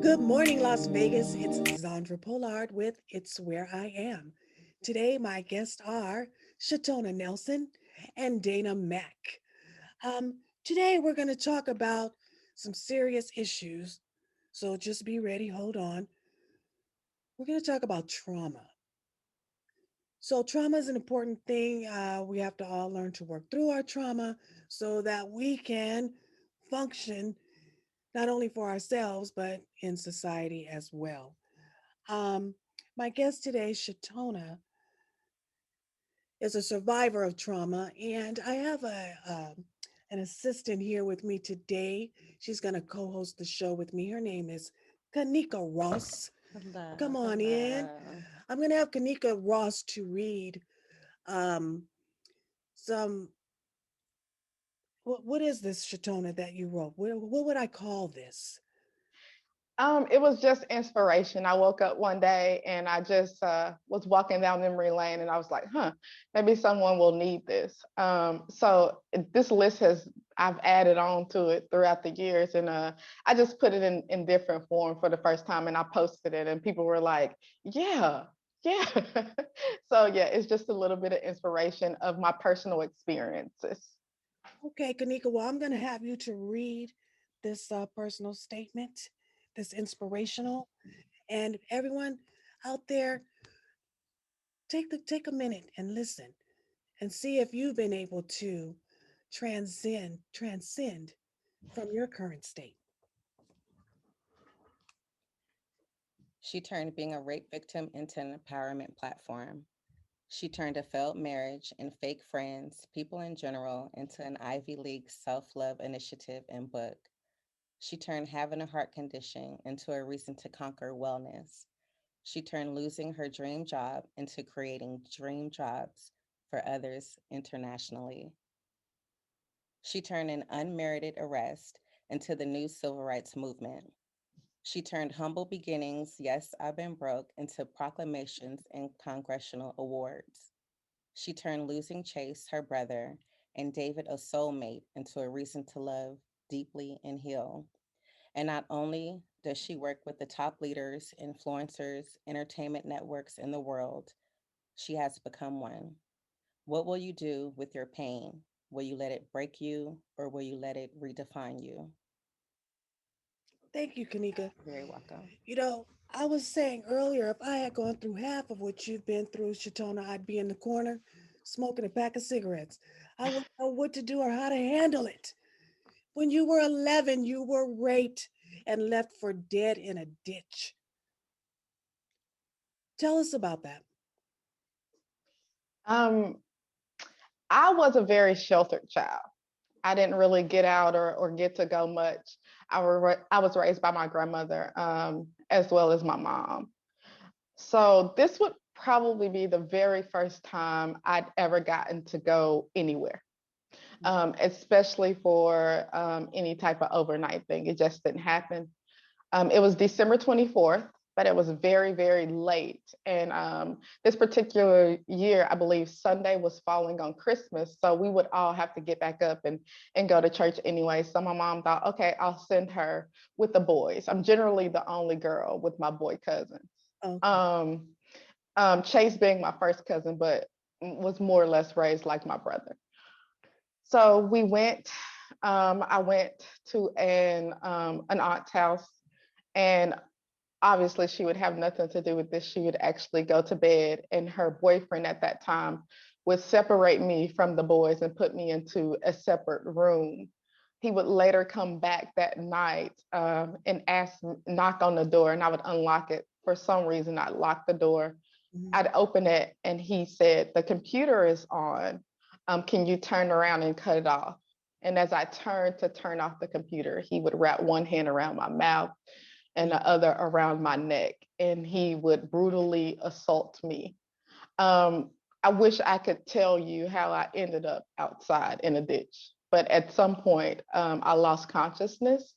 Good morning, Las Vegas. It's Zandra Pollard with It's Where I Am. Today, my guests are Shatona Nelson and Dana Mack. Today, we're going to talk about some serious issues. So just be ready, hold on. We're going to talk about trauma. So, trauma is an important thing. We have to all learn to work through our trauma so that we can function not only for ourselves, but in society as well. Um, my guest today, Shatona, is a survivor of trauma, and I have an assistant here with me today. She's going to co-host the show with me. Her name is Kanika Ross. Come Hello, on in. hello. I'm going to have Kanika Ross to read um, some. What is this, Shatona, that you wrote? What would I call this? It was just inspiration. I woke up one day and I just was walking down memory lane and I was like, maybe someone will need this. This list I've added on to it throughout the years. And I just put it in different form for the first time and I posted it and people were like, yeah, yeah. Yeah, it's just a little bit of inspiration of my personal experiences. Okay, Kanika, well, I'm going to have you to read this personal statement, this inspirational. And everyone out there, take a minute and listen and see if you've been able to transcend from your current state. She turned being a rape victim into an empowerment platform. She turned a failed marriage and fake friends, people in general, into an Ivy League self love initiative and book. She turned having a heart condition into a reason to conquer wellness. She turned losing her dream job into creating dream jobs for others internationally. She turned an unmerited arrest into the new civil rights movement. She turned humble beginnings, yes, I've been broke, into proclamations and congressional awards. She turned losing Chase, her brother, and David, a soulmate, into a reason to love deeply and heal. And not only does she work with the top leaders, influencers, entertainment networks in the world, she has become one. What will you do with your pain? Will you let it break you or will you let it redefine you? Thank you, Kanika. Very welcome. I was saying earlier, if I had gone through half of what you've been through, Shatona, I'd be in the corner smoking a pack of cigarettes. I wouldn't know what to do or how to handle it. When you were 11, you were raped and left for dead in a ditch. Tell us about that. Um, I was a very sheltered child. I didn't really get out or get to go much. I was raised by my grandmother as well as my mom. So this would probably be the very first time I'd ever gotten to go anywhere, especially for any type of overnight thing. It just didn't happen. It was December 24th, but it was very, very late. And this particular year, I believe Sunday was falling on Christmas. So we would all have to get back up and go to church anyway. So my mom thought, okay, I'll send her with the boys. I'm generally the only girl with my boy cousins. Okay. Um, Chase being my first cousin, but was more or less raised like my brother. So we went. I went to an aunt's house, and obviously she would have nothing to do with this. She would actually go to bed, and her boyfriend at that time would separate me from the boys and put me into a separate room. He would later come back that night and knock on the door, and I would unlock it. For some reason, I'd lock the door. Mhm. I'd open it, and he said, "The computer is on. Can you turn around and cut it off?" And as I turned to turn off the computer, he would wrap one hand around my mouth and the other around my neck, and he would brutally assault me. I wish I could tell you how I ended up outside in a ditch, but at some point, I lost consciousness.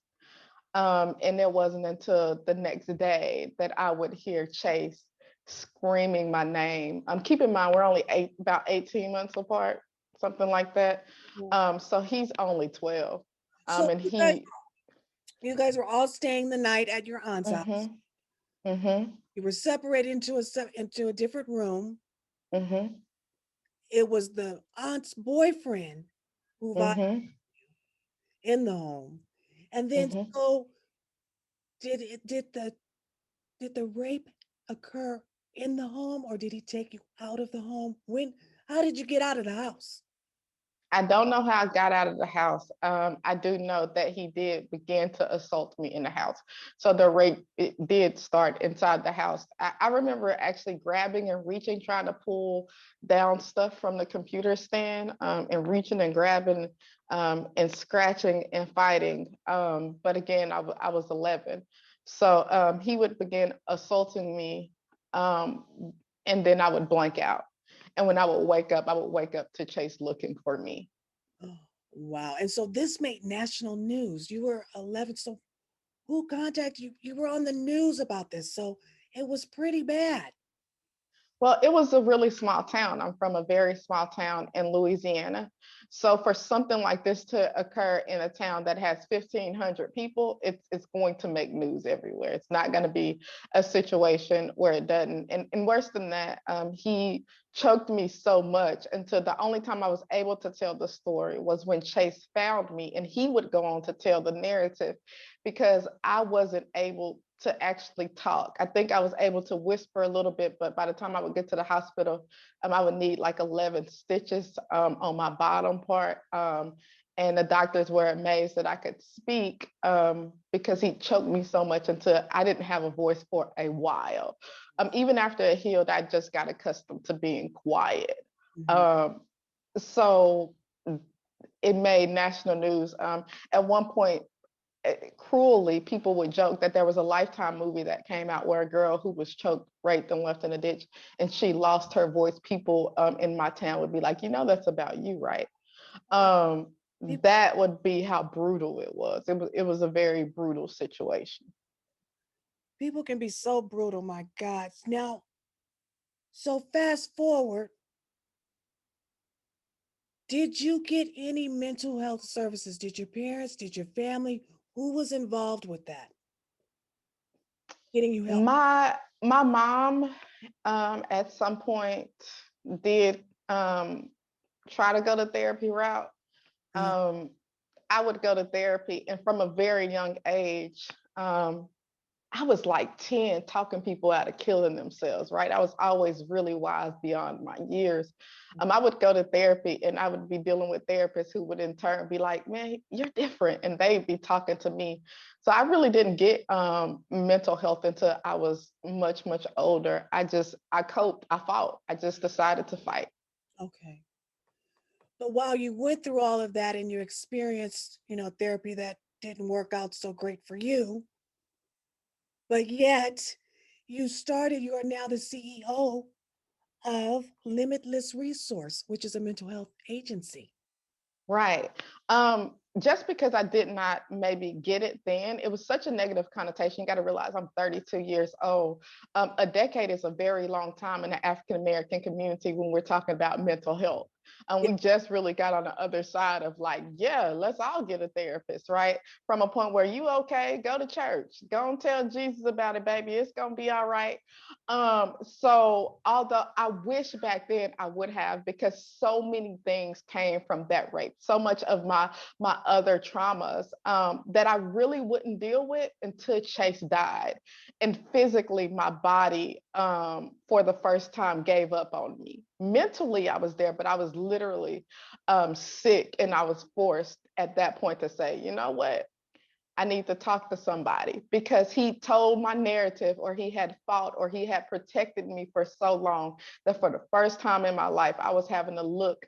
And it wasn't until the next day that I would hear Chase screaming my name. Keep in mind, we're only about 18 months apart, something like that. Yeah. So he's only 12. So And you guys, he You guys were all staying the night at your aunt's house. Mhm. Mhm. You were separated into a different room. Mhm. It was the aunt's boyfriend who violated Mhm. in the home. And then Mhm. so did the rape occur in the home or did he take you out of the home? How did you get out of the house? I don't know how I got out of the house. I do know that he did begin to assault me in the house. So the rape it did start inside the house. I remember actually grabbing and reaching, trying to pull down stuff from the computer stand, and reaching and grabbing, and scratching and fighting. But again, I was 11. So he would begin assaulting me, um, and then I would blank out. And when I would wake up to Chase looking for me. Oh, wow. And so this made national news. You were 11. So who contacted you? You were on the news about this. So it was pretty bad. Well, it was a really small town. I'm from a very small town in Louisiana. So for something like this to occur in a town that has 1,500 people, it's going to make news everywhere. It's not going to be a situation where it doesn't. And worse than that, he choked me so much until the only time I was able to tell the story was when Chase found me, and he would go on to tell the narrative because I wasn't able to actually talk. I think I was able to whisper a little bit, but by the time I would get to the hospital, I would need like 11 stitches, on my bottom part. And the doctors were amazed that I could speak, because he choked me so much until I didn't have a voice for a while. Even after it healed, I just got accustomed to being quiet. Mhm. Um, so it made national news. At one point, cruelly, people would joke that there was a Lifetime movie that came out where a girl who was choked, raped, and left in a ditch, and she lost her voice. People, in my town would be like, that's about you, right? Um, People, that would be how brutal it was. It was a very brutal situation. people can be so brutal, my God. Now, so fast forward, did you get any mental health services? Did your parents, did your family, who was involved with that? Getting you help? My mom, at some point, did, try to go the therapy route. Uh, Um, I would go to therapy, and from a very young age, I was like 10 talking people out of killing themselves, right? I was always really wise beyond my years. I would go to therapy, and I would be dealing with therapists who would in turn be like, man, you're different. And they'd be talking to me. So I really didn't get, mental health until I was much, much older. I coped, I fought. I just decided to fight. okay. But while you went through all of that and you experienced, therapy that didn't work out so great for you, but yet you are now the CEO of Limitless Resource, which is a mental health agency. Right. Just because I did not maybe get it then, it was such a negative connotation. You got to realize I'm 32 years old. A decade is a very long time in the African American community when we're talking about mental health. Yeah, We just really got on the other side of like, yeah, let's all get a therapist, right? From a point where you okay, go to church, go and tell Jesus about it, baby. It's gonna be all right. So although I wish back then I would have, because so many things came from that rape, so much of my other traumas, that I really wouldn't deal with until Chase died, and physically my body, for the first time gave up on me. Mentally I was there, but I was literally, sick, and I was forced at that point to say, you know what? I need to talk to somebody, because he told my narrative, or he had fought, or he had protected me for so long that for the first time in my life, I was having to look.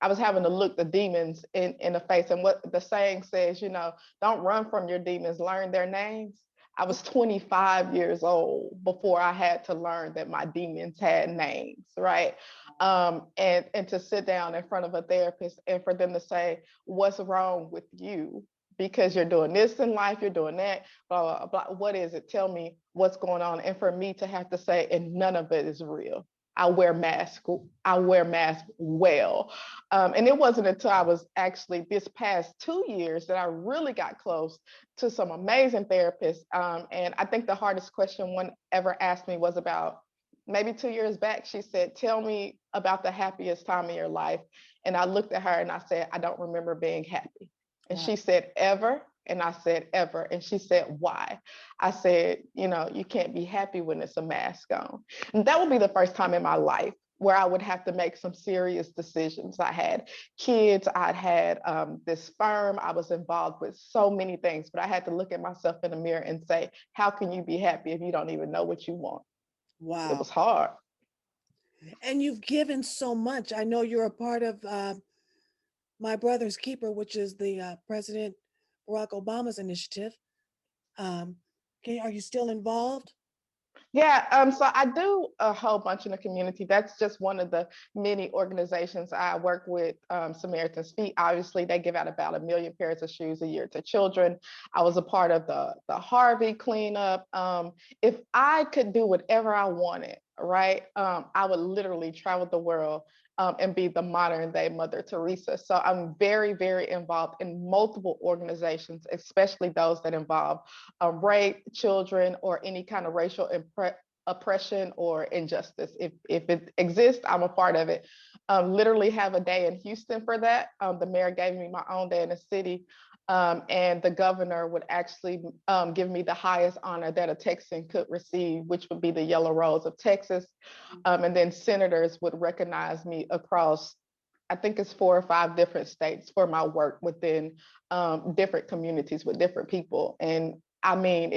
I was having to look the demons in the face. And what the saying says, don't run from your demons, learn their names. I was 25 years old before I had to learn that my demons had names, right? And to sit down in front of a therapist and for them to say, what's wrong with you? Because you're doing this in life, you're doing that, blah, blah, blah. What is it? Tell me what's going on. And for me to have to say, and none of it is real. I wear masks. I wear masks well. And it wasn't until I was actually this past 2 years that I really got close to some amazing therapists. And I think the hardest question one ever asked me was about maybe 2 years back. She said, "Tell me about the happiest time of your life." And I looked at her and I said, "I don't remember being happy." And Wow. she said, "Ever?" And I said, "Ever." And she said, "Why?" I said, "You can't be happy when it's a mask on." And that would be the first time in my life where I would have to make some serious decisions. I had kids, I'd had this firm, I was involved with so many things, but I had to look at myself in the mirror and say, how can you be happy if you don't even know what you want? It Wow. was hard. And you've given so much. I know you're a part of My Brother's Keeper, which is the President Barack Obama's initiative. Um, are you still involved? Yeah, so I do a whole bunch in the community. That's just one of the many organizations I work with. Samaritan's Feet, obviously, they give out about 1 million pairs of shoes a year to children. I was a part of the Harvey cleanup. If I could do whatever I wanted, right, I would literally travel the world and be the modern day Mother Teresa. So I'm very, very involved in multiple organizations, especially those that involve rape, children, or any kind of racial oppression or injustice. If it exists, I'm a part of it. Literally have a day in Houston for that. The mayor gave me my own day in the city. And the governor would actually give me the highest honor that a Texan could receive, which would be the Yellow Rose of Texas. And then senators would recognize me across, I think it's 4 or 5 different states for my work within different communities with different people. And I mean,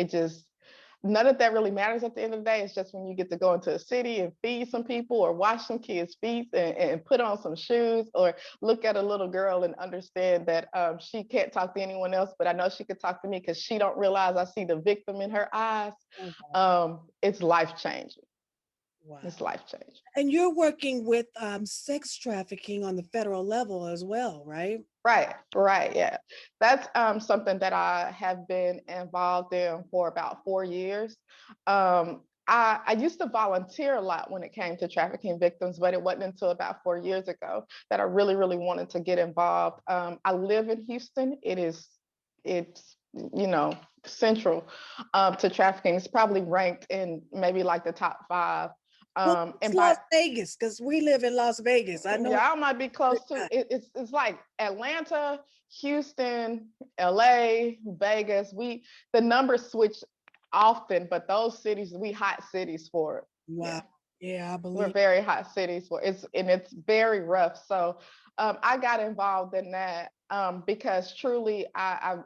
none of that really matters at the end of the day. It's just when you get to go into a city and feed some people or wash some kids' feet and put on some shoes or look at a little girl and understand that she can't talk to anyone else, but I know she could talk to me because she don't realize I see the victim in her eyes. Oh, wow. It's life changing. It's Wow. life changing. And you're working with sex trafficking on the federal level as well, right? Right, yeah. That's something that I have been involved in for about 4 years. I used to volunteer a lot when it came to trafficking victims, but it wasn't until about 4 years ago that I really, really wanted to get involved. I live in Houston. It's central to trafficking. It's probably ranked in maybe like the top 5. Well, it's And Las by Vegas because we live in Las Vegas. I know. Y'all might be close to it's like Atlanta, Houston, LA, Vegas. The numbers switch often, but those cities, we hot cities for it. Yeah. Wow. Yeah, I We're believe. very hot cities for it's very rough. So I got involved in that because truly I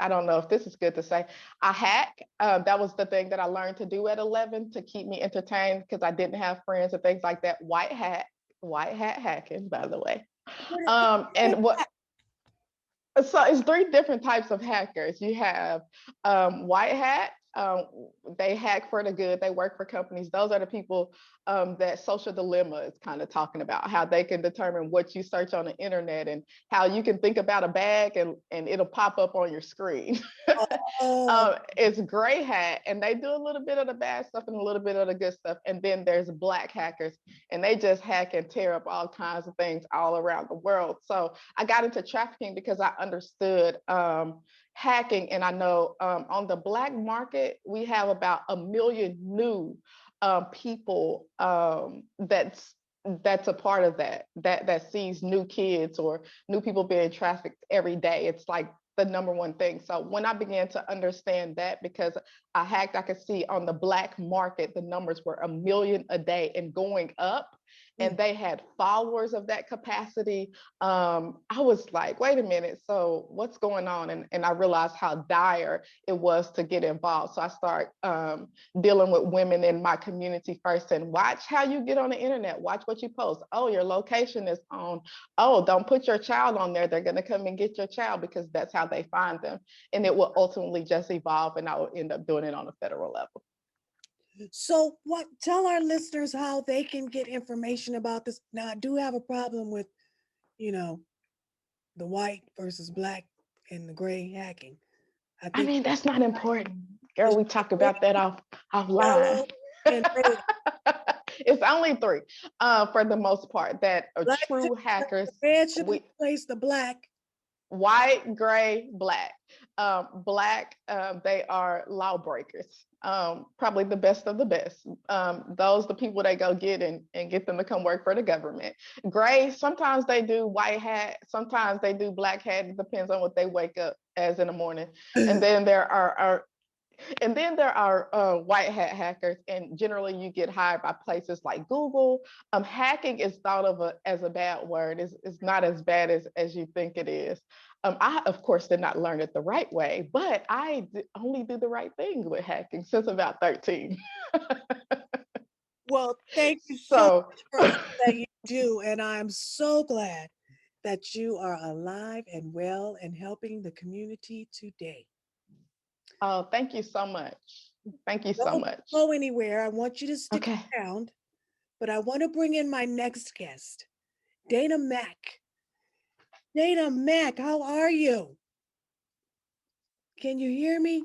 don't know if this is good to say. I hack. That was the thing that I learned to do at 11 to keep me entertained because I didn't have friends and things like that. White hat hacking, by the way. And what so it's 3 different types of hackers. You have white hat. They hack for the good. They work for companies. Those are the people that Social Dilemma is kind of talking about, how they can determine what you search on the internet and how you can think about a bag and it'll pop up on your screen. Oh, It's gray hat, and they do a little bit of the bad stuff and a little bit of the good stuff. And then there's black hackers, and they just hack and tear up all kinds of things all around the world. So I got into trafficking because I understood hacking, and I know on the black market we have about 1 million new people that's a part of that sees new kids or new people being trafficked every day. It's like the number one thing. So when I began to understand that, because I could see on the black market the numbers were 1 million a day and going up, mm. and they had followers of that capacity. I was like, wait a minute, so what's going on? And I realized how dire it was to get involved. So I start dealing with women in my community first and watch how you get on the internet, watch what you post. Oh, your location is on. Oh, don't put your child on there. They're going to come and get your child, because that's how they find them. And it will ultimately just evolve, and I will end up doing it on a federal level. So, what? Tell our listeners how they can get information about this. Now, I do have a problem with, you know, the white versus black and the gray hacking. I I think mean, that's not important. it Girl, should we be talk about green, that offline. yellow, and red. It's only three, for the most part, that are Black should true the hackers. red should We replace the black. white, gray, black. Black, they are lawbreakers. Probably the best of the best. Those the people they go get and get them to come work for the government. Gray, sometimes they do white hat, sometimes they do black hat. It depends on what they wake up as in the morning. And then there are white hat hackers, and generally you get hired by places like Google. Hacking is thought of as a bad word. It's not as bad as you think it is. I, of course, did not learn it the right way, but only do the right thing with hacking since about 13. Well, thank you so So, much for all that you do, and I'm so glad that you are alive and well and helping the community today. oh, thank you so much. Thank you so Don't much. go anywhere. I want you to stick Okay. around, but I want to bring in my next guest, Dana Mack. Dana Mack, how are you? Can you hear me?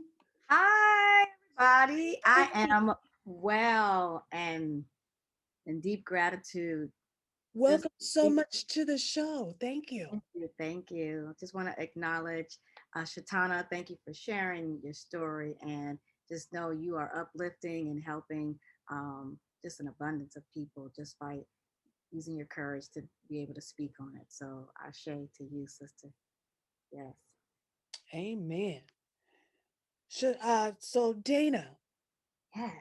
Hi, everybody. I am well and in deep gratitude. Just Welcome so much to the show. Thank you. thank you. Thank you. Just want to acknowledge Shatana. Thank you for sharing your story and just know you are uplifting and helping just an abundance of people just by using your courage to be able to speak on it. So, ashe to you, sister. Yes. Amen. So Dana, Yes.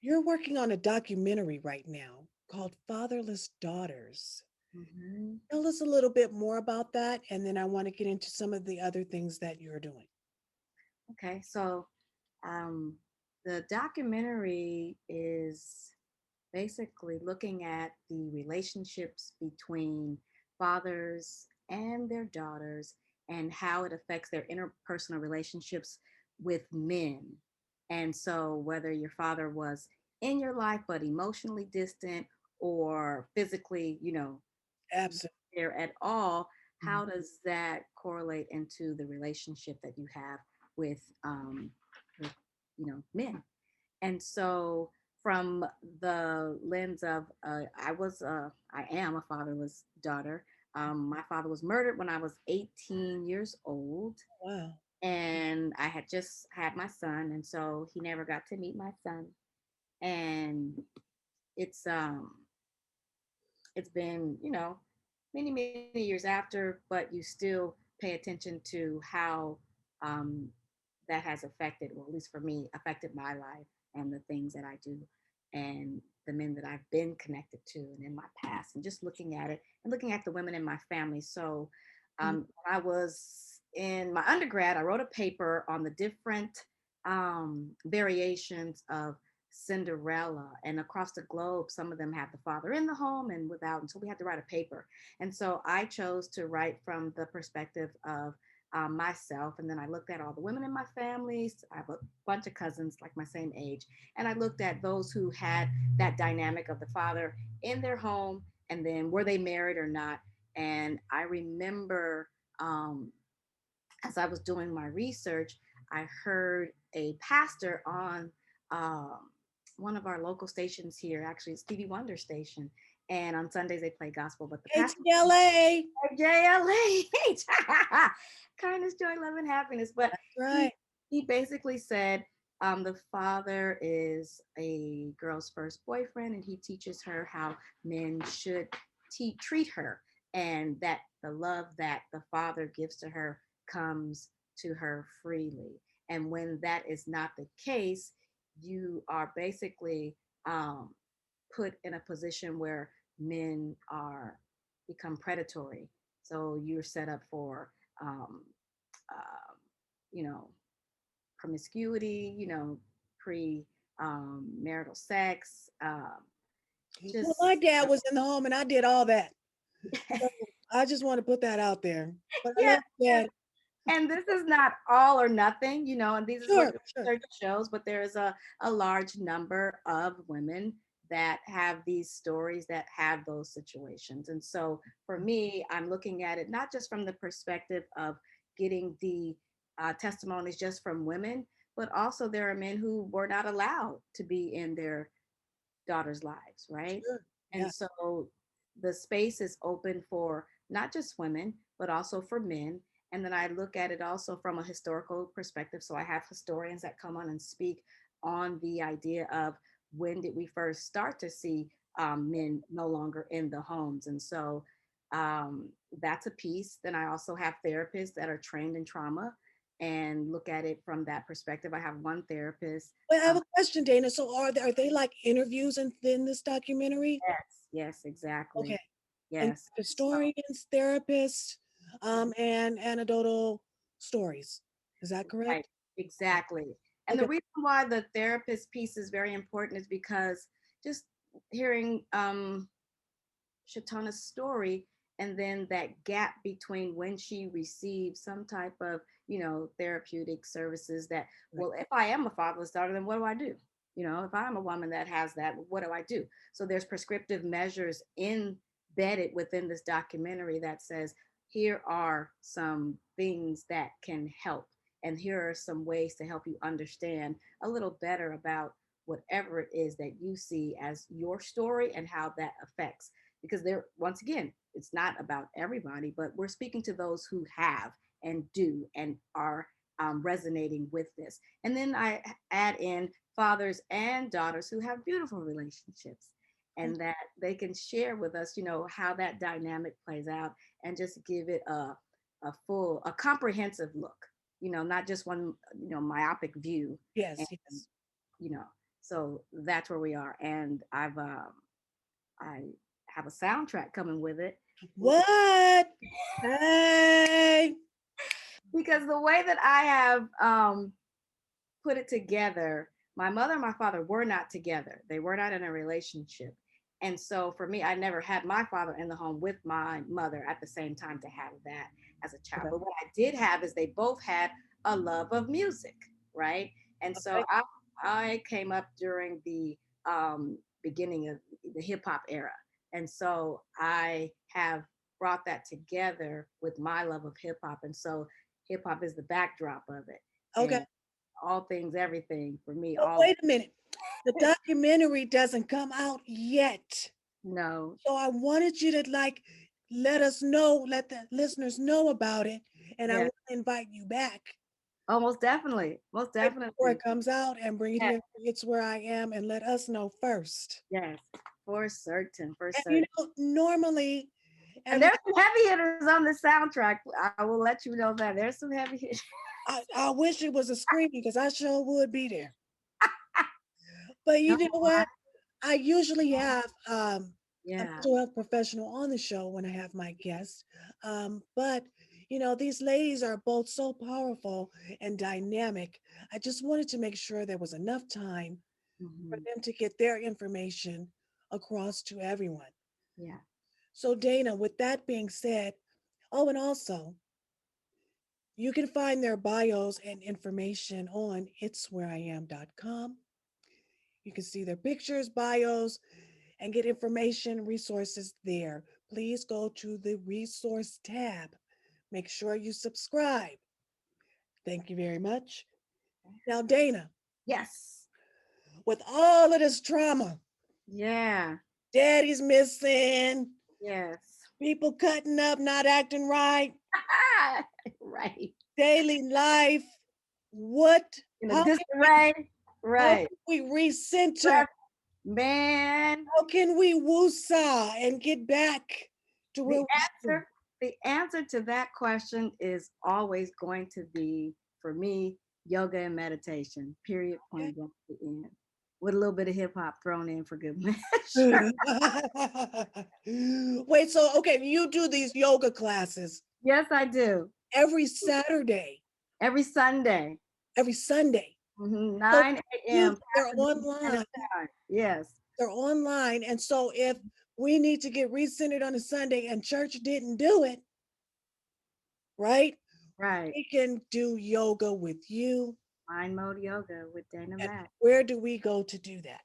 you're working on a documentary right now called Fatherless Daughters. Hmm. Tell us a little bit more about that, and then I want to get into some of the other things that you're doing. Okay. So, um, the documentary is basically looking at the relationships between fathers and their daughters and how it affects their interpersonal relationships with men. And so, whether your father was in your life but emotionally distant or physically, Absolutely. there at all, Mhm. how does that correlate into the relationship that you have with, with men? And so, from the lens of I am a fatherless daughter. My father was murdered when I was 18 years old, Wow. and I had just had my son, and so he never got to meet my son. And it's it's been many years after, but you still pay attention to how um, that has affected, well, at least for me, affected my life and the things that I do and the men that I've been connected to and in my past, and just looking at it and looking at the women in my family. So Mhm. when I was in my undergrad, I wrote a paper on the different variations of Cinderella, and across the globe, some of them have the father in the home and without. And so we had to write a paper. And so I chose to write from the perspective of myself. And then I looked at all the women in my families. I have a bunch of cousins like my same age. And I looked at those who had that dynamic of the father in their home and then were they married or not. And I remember as I was doing my research, I heard a pastor on um, one of our local stations here, actually, it's Stevie Wonder station. And on Sundays they play gospel, but the pastor ATLA. JLH, kindness, joy, love, and happiness. But That's right. he basically said the father is a girl's first boyfriend, and he teaches her how men should treat her, and that the love that the father gives to her comes to her freely. And when that is not the case, you are basically put in a position where men are become predatory. So you're set up for, um, uh, you know, promiscuity, pre marital sex, Well, just my dad was in the home and I did all that. So I just want to put that out there. But I yeah, love that. and this is not all or nothing, and these is what Sure, the sure. research shows, but there is a large number of women that have these stories that have those situations. And so for me, I'm looking at it not just from the perspective of getting the testimonies just from women, but also there are men who were not allowed to be in their daughters' lives, right? Sure. And Yeah. so the space is open for not just women, but also for men. And then I look at it also from a historical perspective. So I have historians that come on and speak on the idea of when did we first start to see men no longer in the homes. And so that's a piece. Then I also have therapists that are trained in trauma and look at it from that perspective. I have one therapist. Well, I have Um, a question, Dana. So are they like interviews in this documentary? yes, yes, Okay. exactly. And Yes. So, historians, therapists, and anecdotal stories. Is that right, correct? exactly. And the Okay. reason why the therapist piece is very important is because just hearing Shatona's story and then that gap between when she received some type of, therapeutic services that, Right. well, if I am a fatherless daughter, then what do I do? If I'm a woman that has that, what do I do? So there's prescriptive measures embedded within this documentary that says, here are some things that can help. And here are some ways to help you understand a little better about whatever it is that you see as your story and how that affects, because there, once again, it's not about everybody, but we're speaking to those who have and do and are resonating with this. And then I add in fathers and daughters who have beautiful relationships and that they can share with us, how that dynamic plays out and just give it a comprehensive look, not just one, myopic view. And, Yes, yes. you know, so that's where we are. And I have a soundtrack coming with it What? Hey. because the way that I have put it together, my mother and my father were not together. They were not in a relationship. And so for me, I never had my father in the home with my mother at the same time to have that as a child. Okay. But what I did have is they both had a love of music, right? And so Okay. I came up during the beginning of the hip hop era. And so I have brought that together with my love of hip hop. And so hip hop is the backdrop of it. Okay. And all things, everything for me, But all wait a minute. The documentary doesn't come out yet. no, So I wanted you to let us know, let the listeners know about it. And I yeah, want to invite you back oh, most right before it definitely, comes out and bring it yeah, here. It's where I am and let us know first. yes, for certain, for And certain. normally And every there's some heavy hitters on the soundtrack. I will let you know that there's some heavy hitters. I wish it was a screening because I sure would be there. But No, you know what? I usually have a yeah, mental health professional on the show when I have my guests. But these ladies are both so powerful and dynamic. I just wanted to make sure there was enough time for mhm, them to get their information across to everyone. yeah, So, Dana, with that being said, oh, and also, you can find their bios and information on itswhereiam.com. You can see their pictures, bios, and get information, resources there. Please go to the resource tab. Make sure you subscribe. Thank you very much. Now, Dana, yes, with all of this trauma, yeah, daddy's missing, yes, people cutting up, not acting right, right. daily life, what, In a how disarray, how right. can we recenter? Right. Man, How can we woosah and get back to where the we started? answer, the answer to that question is always going to be for me yoga and meditation. Period. Okay? Point blank at the end. With a little bit of hip hop thrown in for good measure. Wait, so okay, you do these yoga classes Yes, I do. every Saturday, Every Sunday, every Sunday. So 9 you a.m. they're Pasadena Standard online. Time. Yes. They're online. And so if we need to get recentered on a Sunday and church didn't do it, right? Right. We can do yoga with you. Mind Mode Yoga with Dana And Mack. where do we go to do that?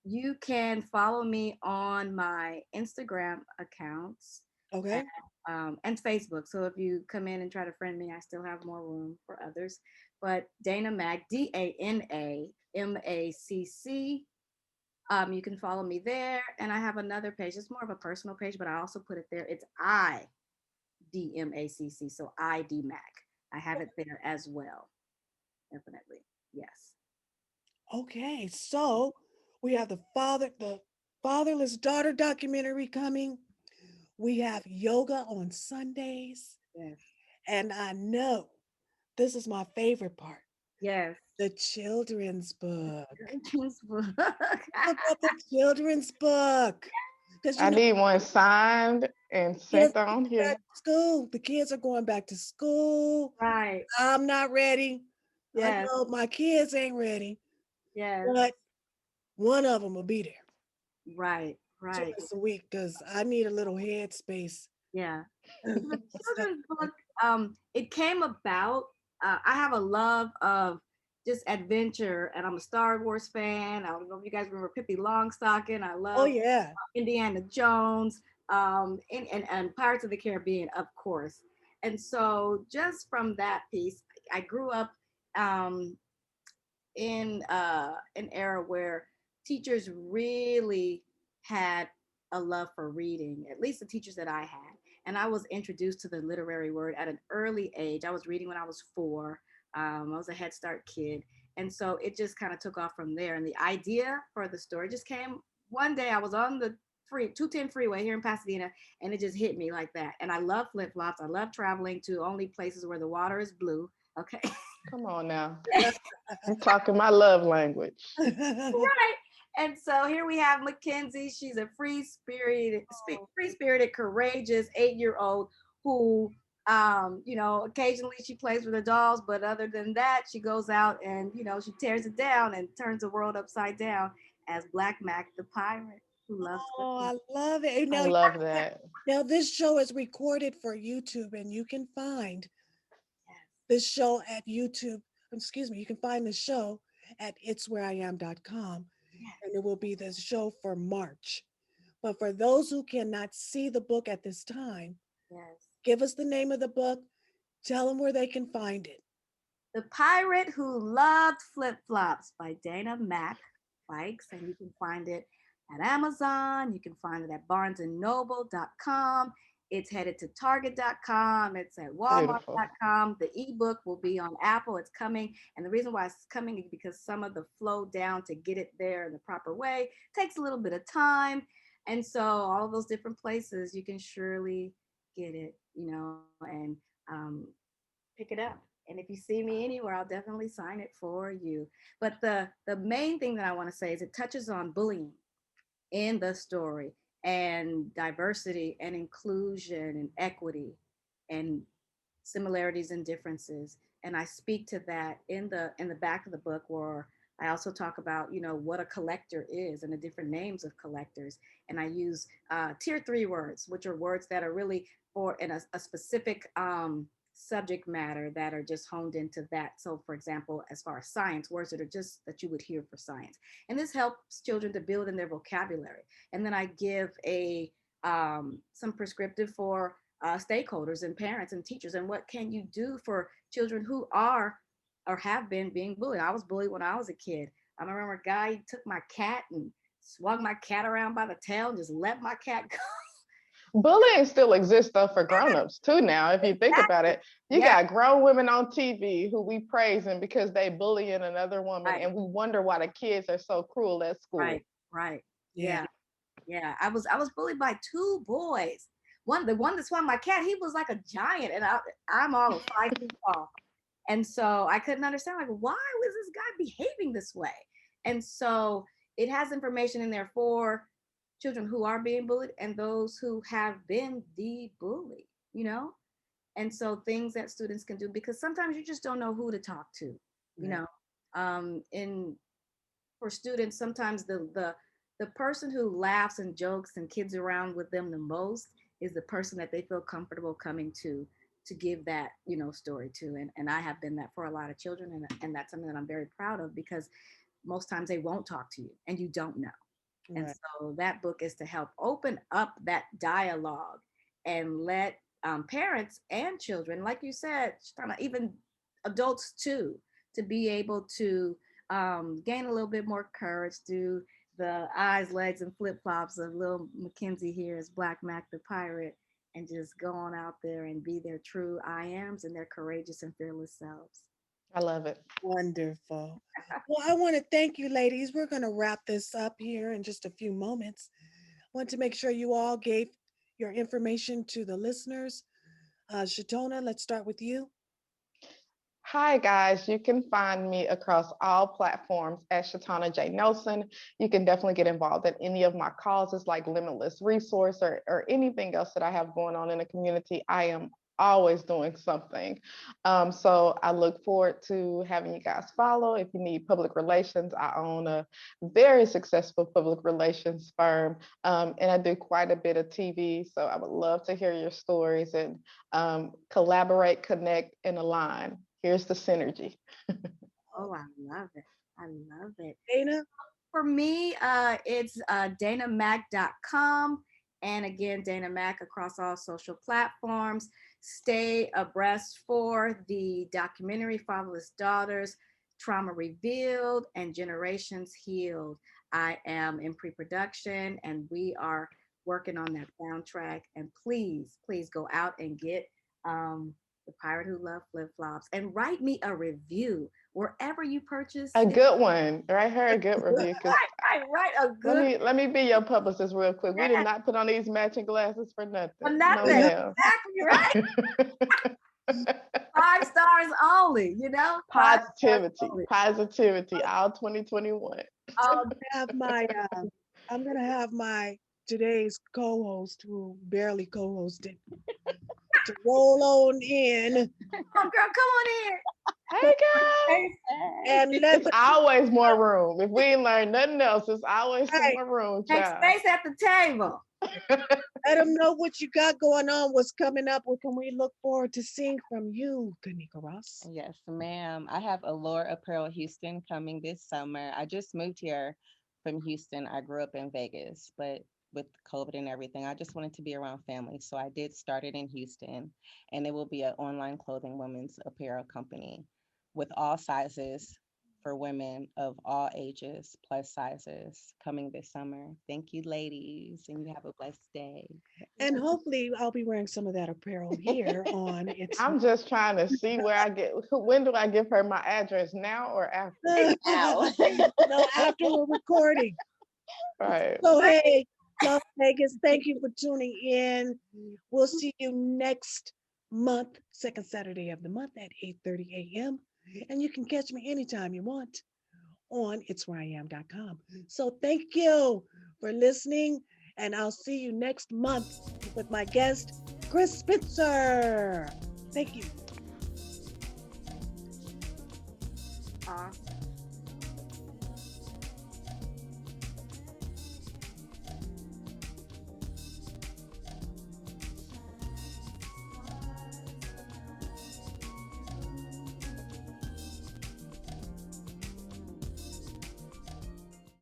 You can follow me on my Instagram accounts Okay. and Facebook. So if you come in and try to friend me, I still have more room for others. But Dana Mac, DanaMacc, You can follow me there, and I have another page. It's more of a personal page, but I also put it there. It's IDMACC, so IDMAC. I have it there as well. Definitely, yes, Okay, so we have the fatherless daughter documentary coming. We have yoga on Sundays, yes, and I know this is my favorite part, yes. the children's book. Children's book. Talk about the children's book. Because I need one signed and kids sent on are here. back to school. The kids are going back to school. Right. I'm not ready. I Yes. know my kids ain't ready, Yes. but one of them will be there Right. Right. twice a week because I need a little headspace. Yeah. So the Stuff. children's book, it came about. I have a love of just adventure, and I'm a Star Wars fan. I don't know if you guys remember Pippi Longstocking. I Oh love yeah. Indiana Jones, and Pirates of the Caribbean, of course. And so, just from that piece, I grew up um, in an era where teachers really had a love for reading, at least the teachers that I had. And I was introduced to the literary word at an early age. I was reading when I was 4. I was a Head Start kid. And so it just kind of took off from there. And the idea for the story just came one day. I was on the 210 freeway here in Pasadena, and it just hit me like that. And I love flip flops. I love traveling to only places where the water is blue. Okay. Come on now. I'm talking my love language. Right. And so here we have Mackenzie. She's a free spirited, courageous 8-year old who, occasionally she plays with her dolls, but other than that, she goes out and she tears it down and turns the world upside down as Black Mac, the pirate who loves Oh, cooking. I love it. I love that. Now this show is recorded for YouTube, and you can find Yes, this show at YouTube. Excuse me, you can find the show at itswhereiam.com, yes, and it will be the show for March. But for those who cannot see the book at this time, yes. give us the name of the book, tell them where they can find it. The Pirate Who Loved Flip Flops by Dana Mack Fikes, and you can find it at Amazon. You can find it at barnesandnoble.com. It's headed to target.com. It's at Beautiful. walmart.com. The ebook will be on Apple. It's coming. And the reason why it's coming is because some of the flow down to get it there in the proper way takes a little bit of time. And so all of those different places, you can surely get it, and pick it up. And if you see me anywhere, I'll definitely sign it for you. But the main thing that I want to say is it touches on bullying in the story, and diversity and inclusion and equity and similarities and differences. And I speak to that in the back of the book, where I also talk about what a collector is and the different names of collectors. And I use tier 3 words, which are words that are really for in a specific subject matter, that are just honed into that. So for example, as far as science, words that are just that you would hear for science. And this helps children to build in their vocabulary. And then I give a some prescriptive for stakeholders and parents and teachers, and what can you do for children who are or have been being bullied. I was bullied when I was a kid. I remember a guy took my cat and swung my cat around by the tail and just let my cat go. Bullying still exists though for grown-ups too now. If you think about Exactly. it, you Yeah. got grown women on TV who we praising because they bullying another woman, Right. and we wonder why the kids are so cruel at Right. school. Right. Yeah. Yeah. Yeah. I was bullied by 2 boys. The one that swung my cat, he was like a giant, and I'm all of 5 feet tall. And so I couldn't understand, like, why was this guy behaving this way? And so it has information in there for children who are being bullied and those who have been the bully, you know? And so things that students can do, because sometimes you just don't know who to talk to, you Right. know? In For students, sometimes the person who laughs and jokes and kids around with them the most is the person that they feel comfortable coming to give that story to. And I have been that for a lot of children, and that's something that I'm very proud of, because most times they won't talk to you and you don't know. And Right. so that book is to help open up that dialogue and let parents and children, like you said, even adults too, to be able to gain a little bit more courage through the eyes, legs, and flip flops of little Mackenzie here as Black Mac the pirate, and just go on out there and be their true I ams and their courageous and fearless selves. I love it. Wonderful. Well, I want to thank you, ladies. We're going to wrap this up here in just a few moments. I want to make sure you all gave your information to the listeners. Shatona, let's start with you. Hi, guys. You can find me across all platforms at Shatana J. Nelson. You can definitely get involved in any of my causes like Limitless Resource or anything else that I have going on in the community. I am always doing something. So I look forward to having you guys follow. If you need public relations, I own a very successful public relations firm, and I do quite a bit of TV. So I would love to hear your stories and collaborate, connect, and align. Here's the synergy. Oh, I love it. I love it. Dana? For me, it's danamac.com. And again, Dana Mac across all social platforms. Stay abreast for the documentary Fatherless Daughters, Trauma Revealed, and Generations Healed. I am in pre-production and we are working on that soundtrack. And please, please go out and get The Pirate Who Loved Flip Flops and write me a review wherever you purchase. A good one, right here, a good review. Cause Right, a good. let me be your publicist real quick. We did Yeah. not put on these matching glasses for nothing. For No, nothing. ma'am. Exactly right. 5 stars only, you know? 5 stars only. Positivity, all 2021. Have my I'm gonna have my today's co-host who barely co-hosted to roll on in Oh, girl, come on in. Hey, guys. and let's It's always more room. If we ain't learned nothing else, it's always some Right. more room, Take child. space at the table. let them know what you got going on, what's coming up, what can we look forward to seeing from you, Kanika Ross. Yes, ma'am. I have Allure Apparel Houston coming this summer. I just moved here from Houston. I grew up in Vegas, but with COVID and everything, I just wanted to be around family. So I did start it in Houston, and it will be an online clothing women's apparel company with all sizes for women of all ages, plus sizes, coming this summer. Thank you, ladies, and you have a blessed day. And hopefully I'll be wearing some of that apparel here on It's I'm just trying to see where I get. When do I give her my address? Now or after? Now. No, after we're recording. Right. So hey, Las Vegas, thank you for tuning in. We'll see you next month, second Saturday of the month at 8:30 a.m. And you can catch me anytime you want on itswhereiam.com. So thank you for listening, and I'll see you next month with my guest, Chris Spitzer. Thank you. Awesome.